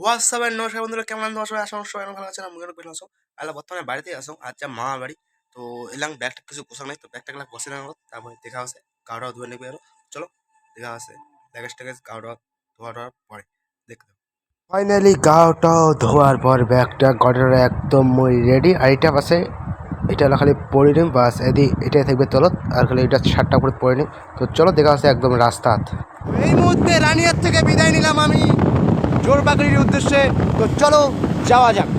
হোয়াটসঅ্যাপের নমস্কার বন্ধুরা, কেমন আছেন? সবাই আশা করি সবাই ভালো আছেন। আমি ভালো আছো। আল্লাহ বর্তমানে বাড়িতে আসো, আচ্ছা মামা বাড়ি। তো এলাম ব্যাগটা কিছু পোশাক নাই, তো ব্যাগটা গেলা বসে না, তারপরে দেখা আছে কাউডাও ধুয়ে নেবে। আরো চলো দেখা আছে লাগেজ টাগেজ কাউডাও ধোয়ার পরে দেখতে। ফাইনালি গাওটা ধোয়ার পর ব্যাগটা গড়ের একদম মই রেডি। আর এটা পাশে এটা হলো খালি পরে নিম, বাস এদি এটাই থাকবে তলত, আর খালি এটা শার্টটা করে পরে নিম। তো চলো দেখা আছে একদম রাস্তাত। এই মুহূর্তে রানিয়ার থেকে বিদায় নিলাম আমি জোরবাগড়ির উদ্দেশ্যে। তো চলো যাওয়া যাক।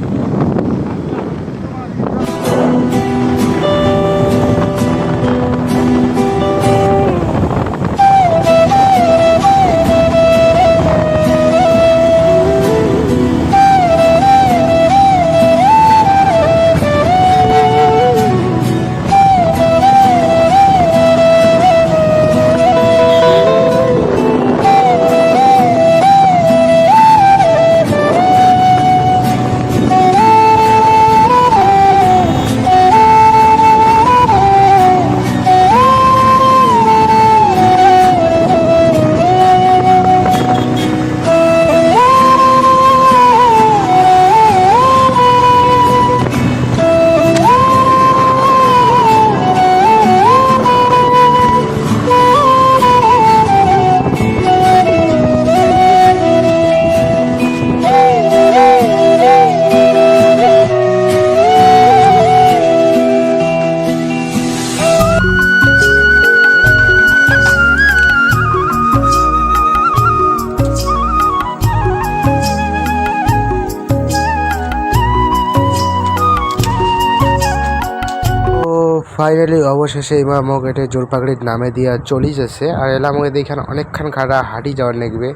ফাইনালি অবশেষে এবার আমাকে এটা জোরপাগড়ির নামে দিয়া চলে যাচ্ছে। আর এলা আমাকে দেখেন অনেকক্ষণ খাড়া হাঁটি যাওয়ার নেকবে,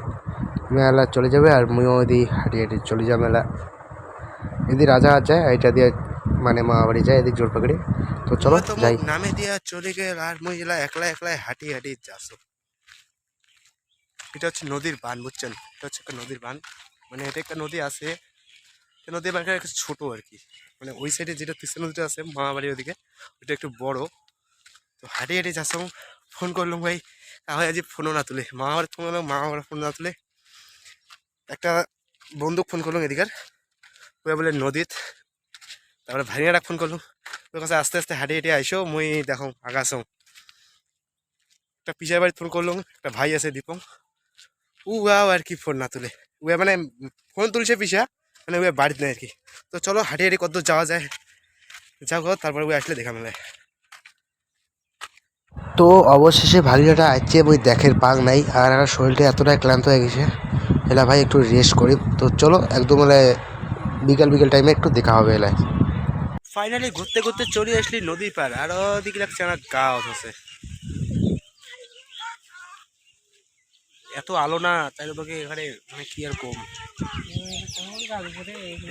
মেলা চলে যাবে। আর মুইও এদি হাঁটি হাঁটি চলে যাবে মেলা। এদি রাজা যায় এটা দিয়ে, মানে মা বাড়ি যায় এদিক জোরপাগড়ি। তো চলো যাই। নামে দিয়া চলে গেল আর মুই এলা একলা একলা হাঁটি হাঁটি যাচ্ছ। এটা হচ্ছে নদীর বান, বুঝছেন? এটা হচ্ছে একটা নদীর বান, মানে এটা একটা নদী আছে। নদীর বানটা একটু ছোট আর কি, মানে ওই সাইডে যেটা তিস্তা নদীটা আছে মামা বাড়ির ওদিকে, ওইটা একটু বড়। তো হাঁটি হাঁটি যাচ্ছিলাম, ফোন করলাম ভাই, তাহলে আজ ফোনও না তুলে, মামা বাড়ি ফোন করলাম, মামা বাড়ি ফোন না তুলে একটা বন্ধুক ফোন করলাম এদিকার, ওই বলে নদীত। তারপরে ভাইয়াটা ফোন করলাম, ওর কাছে আস্তে আস্তে হাঁটি হাঁটি আইসো, মুই দেখো আগাছ। একটা পিসার বাড়ি ফোন করলাম, একটা ভাই আছে দীপং, উয়াও আর কি ফোন না তুলে, উয়া মানে ফোন তুলছে পিসা, মানে উয়া বাড়িতে নেই আর কি। তো চলো হাঁটি হাঁটি কত যাওয়া যায় যাও, তারপরে ওই আসলে দেখা মেলায়। তো অবশেষে ভাগিনাটা আসছে, ওই দেখের পাক নাই। আর আমার শরীরটা এতটাই ক্লান্ত হয়ে গেছে, এলা ভাই একটু রেস্ট করি। তো চলো একদম বিকাল বিকাল টাইমে একটু দেখা হবে এলায়। ফাইনালি ঘুরতে ঘুরতে চলে আসলি নদীর পার, আর ওদিকে লাগছে আমার গাও আছে। এত আলো না, তাই তোকে এখানে মানে কি আর কম।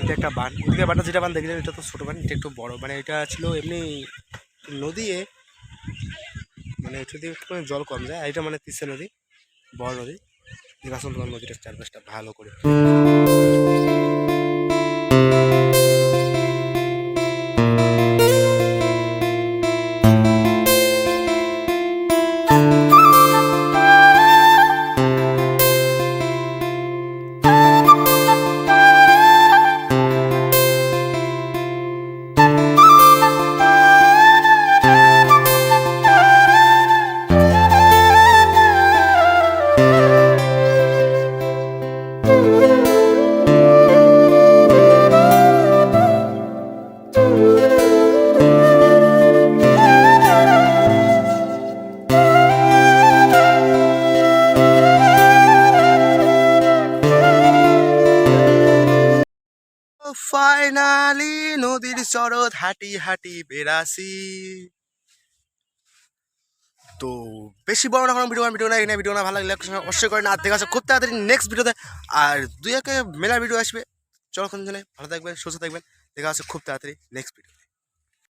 এটা একটা বান, ওদিকে বানটা যেটা বান দেখলেন এটা তো ছোট বান, এটা একটু বড়। মানে এটা ছিল এমনি নদী, মানে যদি একটু জল কম যায়। আর এটা মানে তিস্তা নদী, বড় নদী। নির্বাচন তোমার নদীটার চারপাশটা ভালো করে। ফাইনালি নদীর চরত হাঁটি হাঁটি বেড়াছি। তো বেশি বড় না কোনো ভিডিও না, এখানে ভিডিও না ভালো লাগলে অবশ্যই করে না, দেখা আছে খুব তাড়াতাড়ি নেক্সট ভিডিওতে। আর দুই একে মেলা ভিডিও আসবে। চলো কোন ভালো থাকবেন, সুস্থ থাকবেন, দেখা আছে খুব তাড়াতাড়ি নেক্সট ভিডিও।